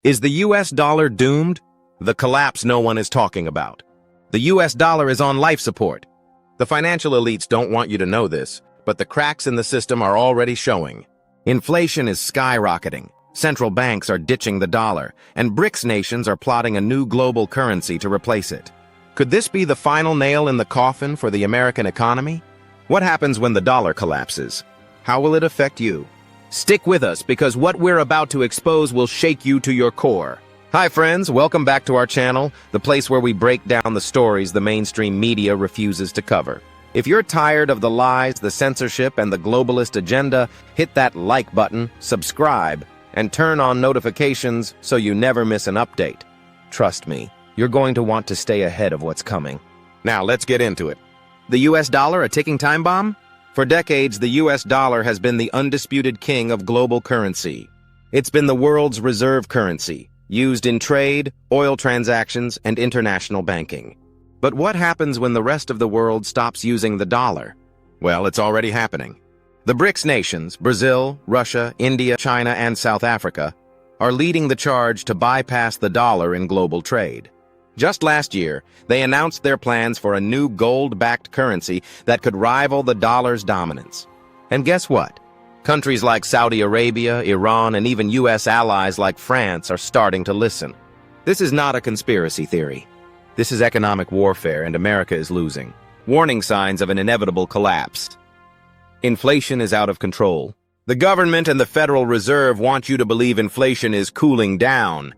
Is the US dollar doomed? The collapse no one is talking about. The US dollar is on life support. The financial elites don't want you to know this, but the cracks in the system are already showing. Inflation is skyrocketing. Central banks are ditching the dollar, and BRICS nations are plotting a new global currency to replace it. Could this be the final nail in the coffin for the American economy? What happens when the dollar collapses? How will it affect you? Stick with us, because what we're about to expose will shake you to your core. Hi friends, welcome back to our channel, the place where we break down the stories the mainstream media refuses to cover. If you're tired of the lies, the censorship, and the globalist agenda, hit that like button, subscribe, and turn on notifications so you never miss an update. Trust me, you're going to want to stay ahead of what's coming. Now let's get into it. The US dollar a ticking time bomb? For decades, the US dollar has been the undisputed king of global currency. It's been the world's reserve currency, used in trade, oil transactions, and international banking. But what happens when the rest of the world stops using the dollar? Well, it's already happening. The BRICS nations, Brazil, Russia, India, China, and South Africa, are leading the charge to bypass the dollar in global trade. Just last year, they announced their plans for a new gold-backed currency that could rival the dollar's dominance. And guess what? Countries like Saudi Arabia, Iran, and even US allies like France are starting to listen. This is not a conspiracy theory. This is economic warfare, and America is losing. Warning signs of an inevitable collapse. Inflation is out of control. The government and the Federal Reserve want you to believe inflation is cooling down.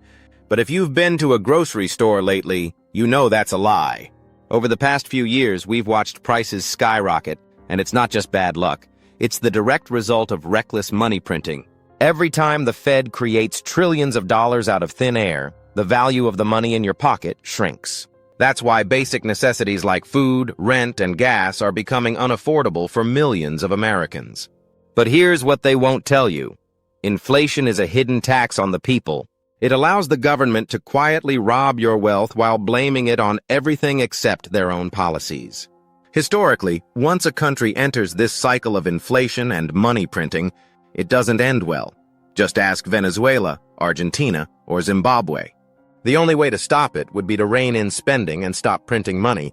But if you've been to a grocery store lately, you know that's a lie. Over the past few years, we've watched prices skyrocket, and it's not just bad luck. It's the direct result of reckless money printing. Every time the Fed creates trillions of dollars out of thin air, the value of the money in your pocket shrinks. That's why basic necessities like food, rent, and gas are becoming unaffordable for millions of Americans. But here's what they won't tell you. Inflation is a hidden tax on the people. It allows the government to quietly rob your wealth while blaming it on everything except their own policies. Historically, once a country enters this cycle of inflation and money printing, it doesn't end well. Just ask Venezuela, Argentina, or Zimbabwe. The only way to stop it would be to rein in spending and stop printing money.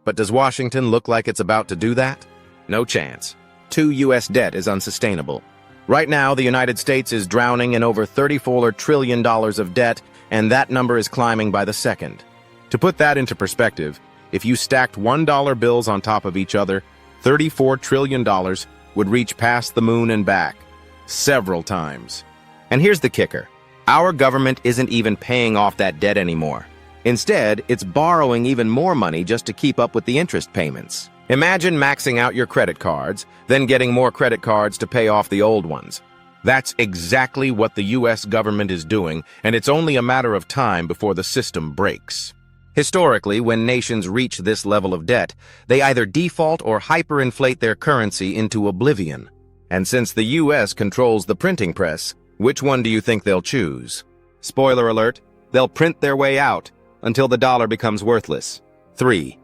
But does Washington look like it's about to do that? No chance. US debt is unsustainable. Right now, the United States is drowning in over $34 trillion of debt, and that number is climbing by the second. To put that into perspective, if you stacked $1 bills on top of each other, $34 trillion would reach past the moon and back, several times. And here's the kicker. Our government isn't even paying off that debt anymore. Instead, it's borrowing even more money just to keep up with the interest payments. Imagine maxing out your credit cards, then getting more credit cards to pay off the old ones. That's exactly what the US government is doing, and it's only a matter of time before the system breaks. Historically, when nations reach this level of debt, they either default or hyperinflate their currency into oblivion. And since the US controls the printing press, which one do you think they'll choose? Spoiler alert, they'll print their way out until the dollar becomes worthless. 3.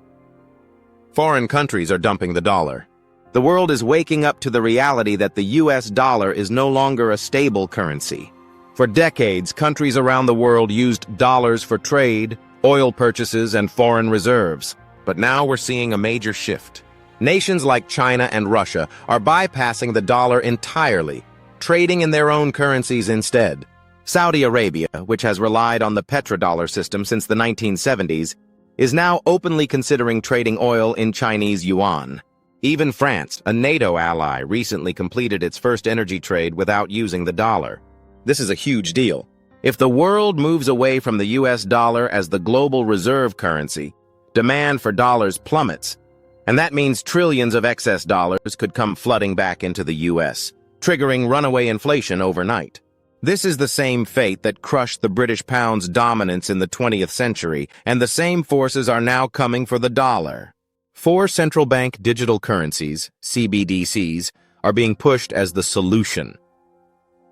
Foreign countries are dumping the dollar. The world is waking up to the reality that the US dollar is no longer a stable currency. For decades, countries around the world used dollars for trade, oil purchases, and foreign reserves. But now we're seeing a major shift. Nations like China and Russia are bypassing the dollar entirely, trading in their own currencies instead. Saudi Arabia, which has relied on the petrodollar system since the 1970s, is now openly considering trading oil in Chinese yuan. Even France, a NATO ally, recently completed its first energy trade without using the dollar. This is a huge deal. If the world moves away from the US dollar as the global reserve currency, demand for dollars plummets, and that means trillions of excess dollars could come flooding back into the US, triggering runaway inflation overnight. This is the same fate that crushed the British pound's dominance in the 20th century, and the same forces are now coming for the dollar. 4 central bank digital currencies, CBDCs, are being pushed as the solution.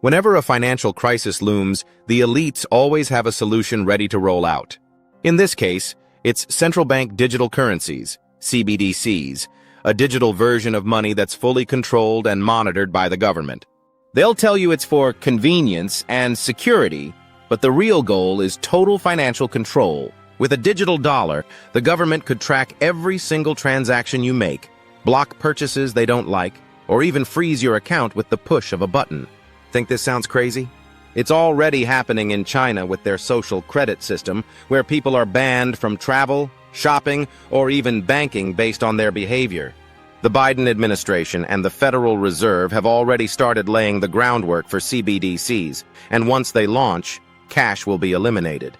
Whenever a financial crisis looms, the elites always have a solution ready to roll out. In this case, it's central bank digital currencies, CBDCs, a digital version of money that's fully controlled and monitored by the government. They'll tell you it's for convenience and security, But the real goal is total financial control. With a digital dollar, the government could track every single transaction you make, block purchases they don't like, or even freeze your account with the push of a button. Think this sounds crazy? It's already happening in China with their social credit system, where people are banned from travel, shopping, or even banking based on their behavior. The Biden administration and the Federal Reserve have already started laying the groundwork for CBDCs, and once they launch, cash will be eliminated.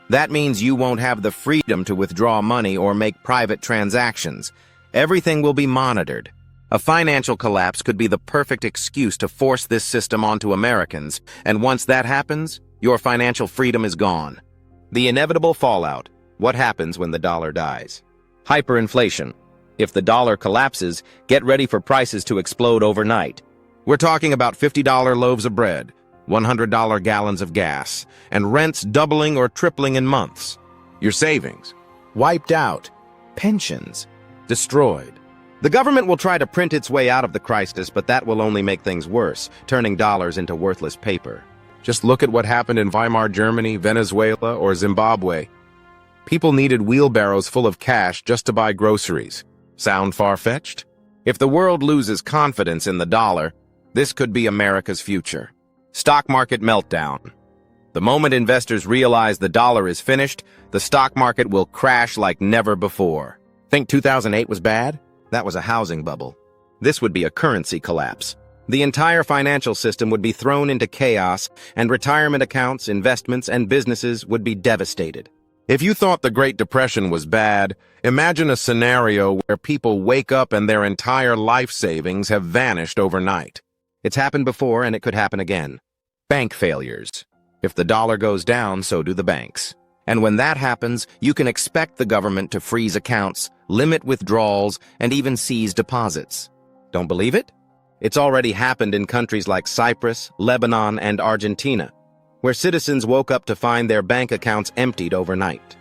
That means you won't have the freedom to withdraw money or make private transactions. Everything will be monitored. A financial collapse could be the perfect excuse to force this system onto Americans, and once that happens, your financial freedom is gone. The inevitable fallout: what happens when the dollar dies? Hyperinflation. If the dollar collapses, get ready for prices to explode overnight. We're talking about $50 loaves of bread, $100 gallons of gas, and rents doubling or tripling in months. Your savings wiped out. Pensions destroyed. The government will try to print its way out of the crisis, but that will only make things worse, turning dollars into worthless paper. Just look at what happened in Weimar Germany, Venezuela, or Zimbabwe. People needed wheelbarrows full of cash just to buy groceries. Sound far-fetched? If the world loses confidence in the dollar, this could be America's future. Stock market meltdown. The moment investors realize the dollar is finished, the stock market will crash like never before. Think 2008 was bad? That was a housing bubble. This would be a currency collapse. The entire financial system would be thrown into chaos, and retirement accounts, investments, and businesses would be devastated. If you thought the Great Depression was bad, imagine a scenario where people wake up and their entire life savings have vanished overnight. It's happened before, and it could happen again. Bank failures. If the dollar goes down, so do the banks. And when that happens, you can expect the government to freeze accounts, limit withdrawals, and even seize deposits. Don't believe it? It's already happened in countries like Cyprus, Lebanon, and Argentina, where citizens woke up to find their bank accounts emptied overnight.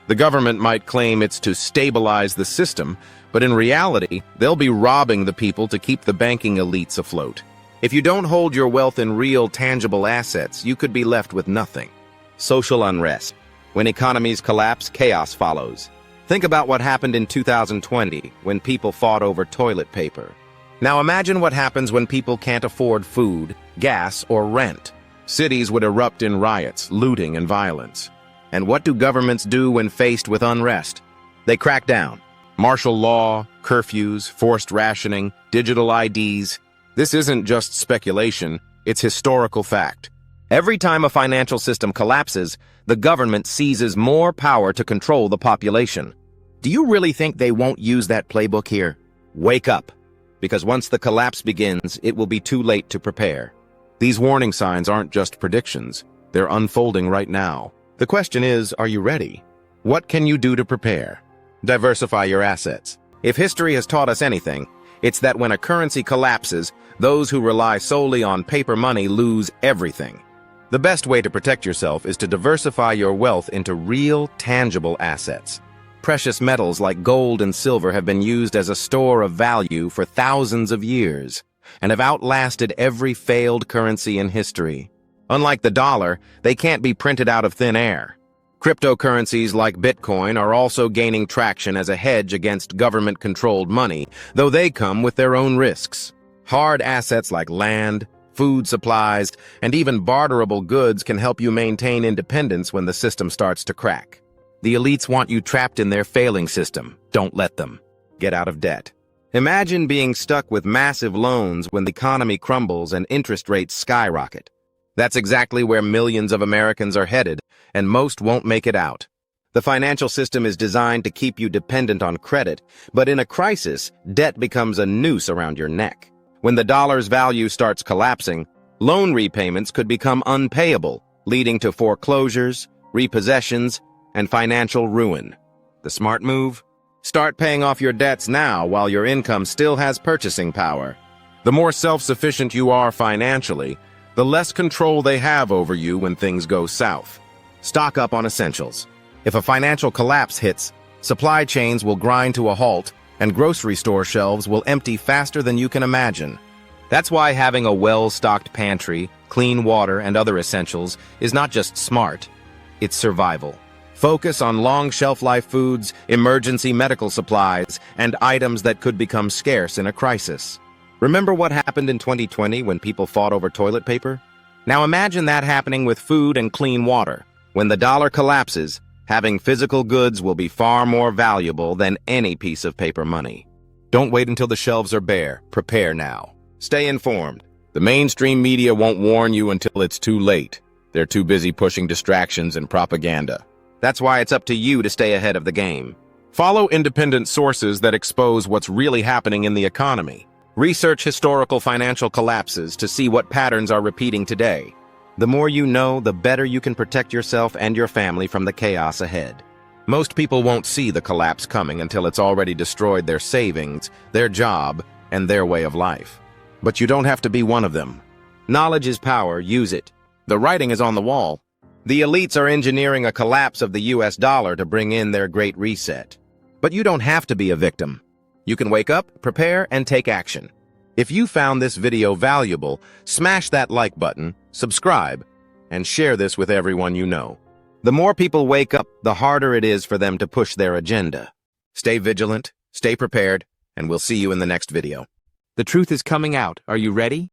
The government might claim it's to stabilize the system, but in reality, they'll be robbing the people to keep the banking elites afloat. If you don't hold your wealth in real, tangible assets, you could be left with nothing. Social unrest. When economies collapse, chaos follows. Think about what happened in 2020 when people fought over toilet paper. Now imagine what happens when people can't afford food, gas, or rent. Cities would erupt in riots, looting, and violence. And what do governments do when faced with unrest? They crack down. Martial law, curfews, forced rationing, digital IDs. This isn't just speculation, it's historical fact. Every time a financial system collapses, the government seizes more power to control the population. Do you really think they won't use that playbook here? Wake up, because once the collapse begins, it will be too late to prepare. These warning signs aren't just predictions, they're unfolding right now. The question is, are you ready? What can you do to prepare? Diversify your assets. If history has taught us anything, it's that when a currency collapses, those who rely solely on paper money lose everything. The best way to protect yourself is to diversify your wealth into real, tangible assets. Precious metals like gold and silver have been used as a store of value for thousands of years and have outlasted every failed currency in history. Unlike the dollar, they can't be printed out of thin air. Cryptocurrencies like Bitcoin are also gaining traction as a hedge against government-controlled money, though they come with their own risks. Hard assets like land, food supplies, and even barterable goods can help you maintain independence when the system starts to crack. The elites want you trapped in their failing system. Don't let them. Get out of debt. Imagine being stuck with massive loans when the economy crumbles and interest rates skyrocket. That's exactly where millions of Americans are headed, and most won't make it out. The financial system is designed to keep you dependent on credit, but in a crisis, debt becomes a noose around your neck. When the dollar's value starts collapsing, loan repayments could become unpayable, leading to foreclosures, repossessions, and financial ruin. The smart move? Start paying off your debts now while your income still has purchasing power. The more self-sufficient you are financially, the less control they have over you when things go south. Stock up on essentials. If a financial collapse hits, supply chains will grind to a halt, and grocery store shelves will empty faster than you can imagine. That's why having a well-stocked pantry, clean water, and other essentials is not just smart, it's survival. Focus on long shelf-life foods, emergency medical supplies, and items that could become scarce in a crisis. Remember what happened in 2020 when people fought over toilet paper? Now imagine that happening with food and clean water. When the dollar collapses, having physical goods will be far more valuable than any piece of paper money. Don't wait until the shelves are bare. Prepare now. Stay informed. The mainstream media won't warn you until it's too late. They're too busy pushing distractions and propaganda. That's why it's up to you to stay ahead of the game. Follow independent sources that expose what's really happening in the economy. Research historical financial collapses to see what patterns are repeating today. The more you know, the better you can protect yourself and your family from the chaos ahead. Most people won't see the collapse coming until it's already destroyed their savings, their job, and their way of life. But you don't have to be one of them. Knowledge is power, use it. The writing is on the wall. The elites are engineering a collapse of the US dollar to bring in their great reset. But you don't have to be a victim. You can wake up, prepare, and take action. If you found this video valuable, smash that like button, subscribe, and share this with everyone you know. The more people wake up, the harder it is for them to push their agenda. Stay vigilant, stay prepared, and we'll see you in the next video. The truth is coming out. Are you ready?